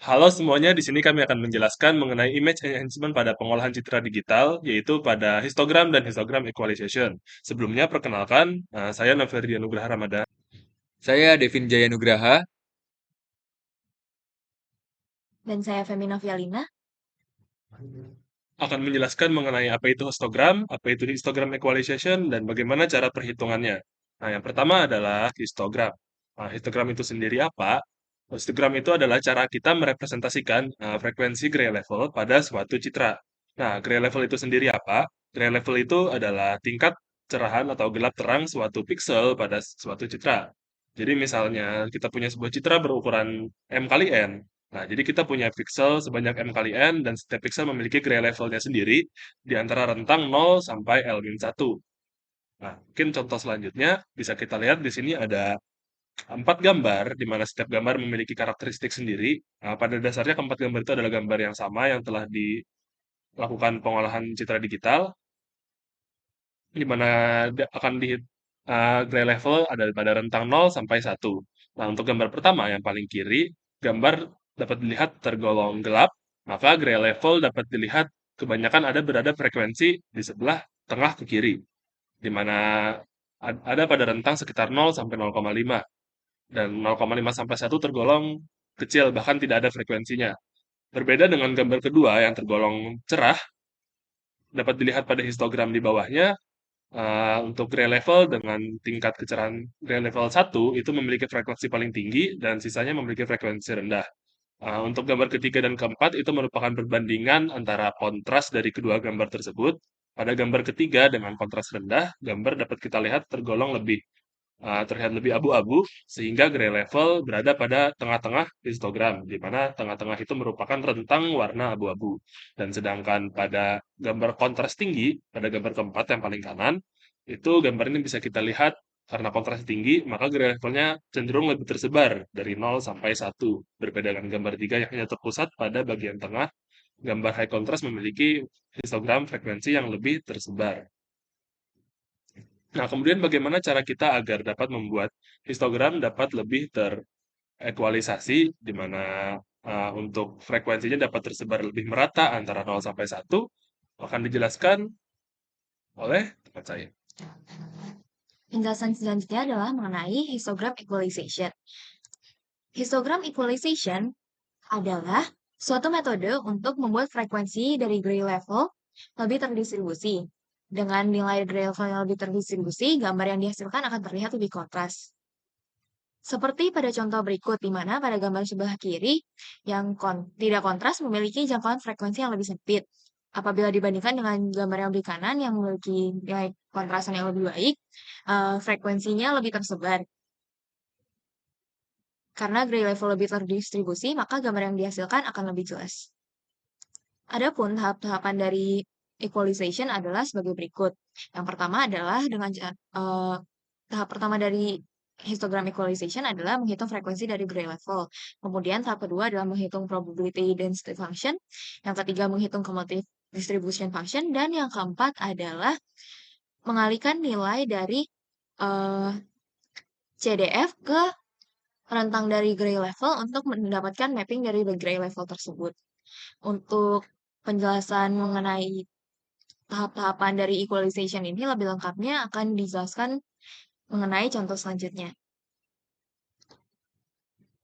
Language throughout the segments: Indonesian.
Halo semuanya, di sini kami akan menjelaskan mengenai image enhancement pada pengolahan citra digital, yaitu pada histogram dan histogram equalization. Sebelumnya, perkenalkan, saya Naferdi Anugraha Ramadan. Saya Devin Jaya Nugraha. Dan saya Femina Vialina. Akan menjelaskan mengenai apa itu histogram, apa itu histogram equalization, dan bagaimana cara perhitungannya. Nah, yang pertama adalah histogram. Nah, histogram itu sendiri apa? Histogram itu adalah cara kita merepresentasikan frekuensi gray level pada suatu citra. Nah, gray level itu sendiri apa? Gray level itu adalah tingkat cerahan atau gelap terang suatu pixel pada suatu citra. Jadi misalnya kita punya sebuah citra berukuran M kali N. Nah, jadi kita punya pixel sebanyak M kali N dan setiap pixel memiliki gray levelnya sendiri di antara rentang 0 sampai L-1. Nah, mungkin contoh selanjutnya bisa kita lihat di sini ada 4 gambar, di mana setiap gambar memiliki karakteristik sendiri. Nah, pada dasarnya keempat gambar itu adalah gambar yang sama yang telah dilakukan pengolahan citra digital, di mana akan di gray level ada pada rentang 0 sampai 1. Nah, untuk gambar pertama yang paling kiri, gambar dapat dilihat tergolong gelap, maka gray level dapat dilihat kebanyakan berada frekuensi di sebelah tengah ke kiri, di mana ada pada rentang sekitar 0 sampai 0,5 dan 0,5 sampai 1 tergolong kecil, bahkan tidak ada frekuensinya. Berbeda dengan gambar kedua yang tergolong cerah, dapat dilihat pada histogram di bawahnya. Untuk gray level dengan tingkat kecerahan gray level 1 itu memiliki frekuensi paling tinggi dan sisanya memiliki frekuensi rendah. Untuk gambar ketiga dan keempat itu merupakan perbandingan antara kontras dari kedua gambar tersebut. Pada gambar ketiga dengan kontras rendah, gambar dapat kita lihat terlihat lebih abu-abu sehingga gray level berada pada tengah-tengah histogram, di mana tengah-tengah itu merupakan rentang warna abu-abu. Dan sedangkan pada gambar kontras tinggi, pada gambar keempat yang paling kanan, itu gambar ini bisa kita lihat karena kontras tinggi, maka gray levelnya cenderung lebih tersebar dari 0 sampai 1. Berbeda dengan gambar 3 yang hanya terpusat pada bagian tengah, gambar high contrast memiliki histogram frekuensi yang lebih tersebar. Nah, kemudian bagaimana cara kita agar dapat membuat histogram dapat lebih terekualisasi, di mana untuk frekuensinya dapat tersebar lebih merata antara 0 sampai 1, akan dijelaskan oleh teman saya. Penjelasan selanjutnya adalah mengenai histogram equalization. Histogram equalization adalah suatu metode untuk membuat frekuensi dari gray level lebih terdistribusi. Dengan nilai gray level yang lebih terdistribusi, gambar yang dihasilkan akan terlihat lebih kontras. Seperti pada contoh berikut, di mana pada gambar sebelah kiri yang tidak kontras memiliki jangkauan frekuensi yang lebih sempit. Apabila dibandingkan dengan gambar yang di kanan yang memiliki nilai kontrasan yang lebih baik, frekuensinya lebih tersebar. Karena gray level lebih terdistribusi, maka gambar yang dihasilkan akan lebih jelas. Adapun tahap-tahapan dari equalization adalah sebagai berikut. Yang pertama adalah tahap pertama dari histogram equalization adalah menghitung frekuensi dari gray level. Kemudian tahap kedua adalah menghitung probability density function. Yang ketiga menghitung cumulative distribution function. Dan yang keempat adalah mengalihkan nilai dari CDF ke rentang dari gray level untuk mendapatkan mapping dari gray level tersebut. Untuk penjelasan mengenai tahap-tahapan dari equalization ini lebih lengkapnya akan dijelaskan mengenai contoh selanjutnya.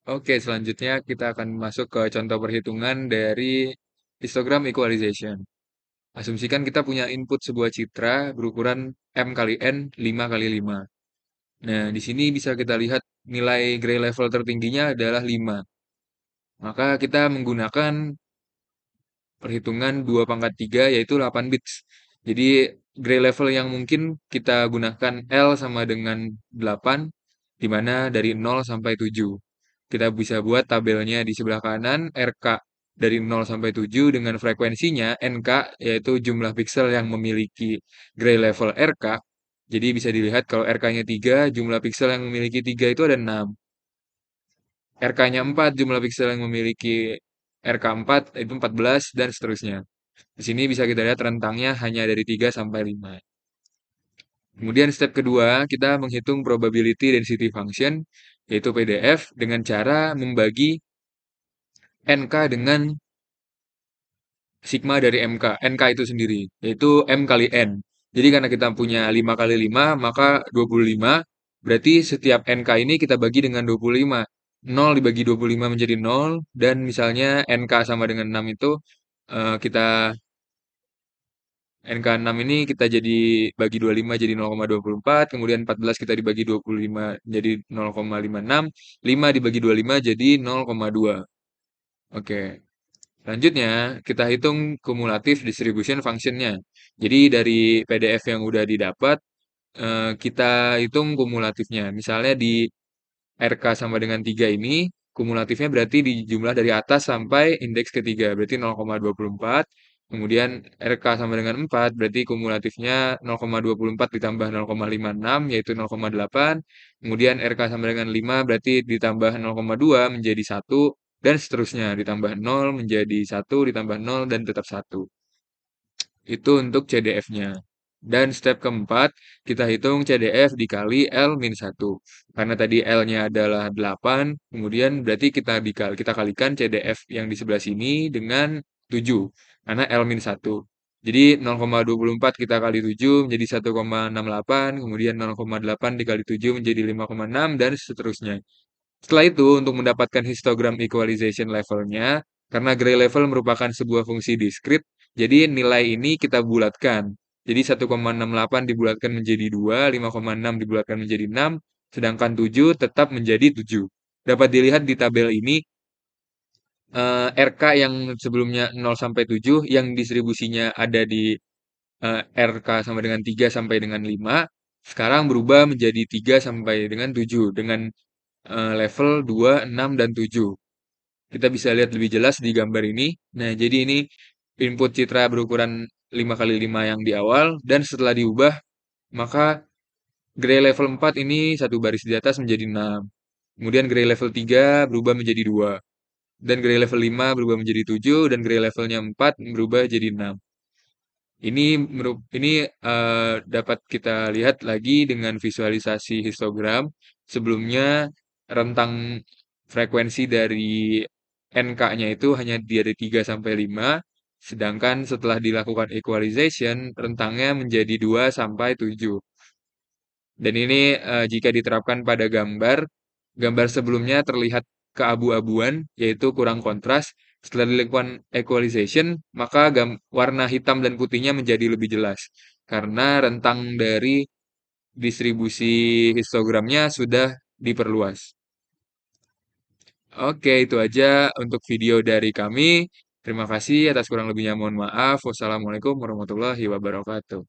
Oke, selanjutnya kita akan masuk ke contoh perhitungan dari histogram equalization. Asumsikan kita punya input sebuah citra berukuran M kali N 5 kali 5. Nah, di sini bisa kita lihat nilai gray level tertingginya adalah 5. Maka kita menggunakan perhitungan 2 pangkat 3 yaitu 8 bits. Jadi gray level yang mungkin kita gunakan L sama dengan 8, di mana dari 0 sampai 7. Kita bisa buat tabelnya di sebelah kanan, RK dari 0 sampai 7 dengan frekuensinya NK, yaitu jumlah pixel yang memiliki gray level RK. Jadi bisa dilihat kalau RK-nya 3, jumlah pixel yang memiliki 3 itu ada 6. RK-nya 4, jumlah pixel yang memiliki RK4 itu 14, dan seterusnya. Di sini bisa kita lihat rentangnya hanya dari 3 sampai 5. Kemudian step kedua, kita menghitung probability density function, yaitu PDF, dengan cara membagi NK dengan sigma dari MK, NK itu sendiri, yaitu M kali N. Jadi karena kita punya 5 kali 5, maka 25, berarti setiap NK ini kita bagi dengan 25. 0 dibagi 25 menjadi 0, dan misalnya NK sama dengan 6 itu, kita NK6 ini kita jadi bagi 25 jadi 0,24, kemudian 14 kita dibagi 25 jadi 0,56, 5 dibagi 25 jadi 0,2. Oke. Selanjutnya, kita hitung kumulatif distribution function-nya. Jadi dari PDF yang udah didapat, kita hitung kumulatifnya. Misalnya di RK sama dengan 3 ini, kumulatifnya berarti dijumlah dari atas sampai indeks ketiga, berarti 0,24. Kemudian RK sama dengan 4, berarti kumulatifnya 0,24 ditambah 0,56, yaitu 0,8. Kemudian RK sama dengan 5, berarti ditambah 0,2 menjadi 1, dan seterusnya. Ditambah 0 menjadi 1, ditambah 0, dan tetap 1. Itu untuk CDF-nya. Dan step keempat, kita hitung CDF dikali L-1. Karena tadi L-nya adalah 8, kemudian berarti kita kalikan CDF yang di sebelah sini dengan 7. Karena L-1. Jadi 0,24 kita kali 7 menjadi 1,68, kemudian 0,8 dikali 7 menjadi 5,6, dan seterusnya. Setelah itu, untuk mendapatkan histogram equalization levelnya, karena gray level merupakan sebuah fungsi diskrit, jadi nilai ini kita bulatkan. Jadi 1,68 dibulatkan menjadi 2, 5,6 dibulatkan menjadi 6, sedangkan 7 tetap menjadi 7. Dapat dilihat di tabel ini, RK yang sebelumnya 0 sampai 7, yang distribusinya ada di RK sama dengan 3 sampai dengan 5, sekarang berubah menjadi 3 sampai dengan 7, dengan level 2, 6, dan 7. Kita bisa lihat lebih jelas di gambar ini. Nah, jadi ini input citra berukuran 5 kali 5 yang di awal, dan setelah diubah, maka gray level 4 ini satu baris di atas menjadi 6. Kemudian gray level 3 berubah menjadi 2. Dan gray level 5 berubah menjadi 7, dan gray levelnya 4 berubah jadi 6. Ini dapat kita lihat lagi dengan visualisasi histogram. Sebelumnya rentang frekuensi dari NK-nya itu hanya dari 3 sampai 5, sedangkan setelah dilakukan equalization rentangnya menjadi 2 sampai 7. Dan ini jika diterapkan pada gambar, gambar sebelumnya terlihat keabu-abuan, yaitu kurang kontras. Setelah dilakukan equalization, maka warna hitam dan putihnya menjadi lebih jelas. Karena rentang dari distribusi histogramnya sudah diperluas. Oke, itu aja untuk video dari kami. Terima kasih, atas kurang lebihnya mohon maaf. Wassalamualaikum warahmatullahi wabarakatuh.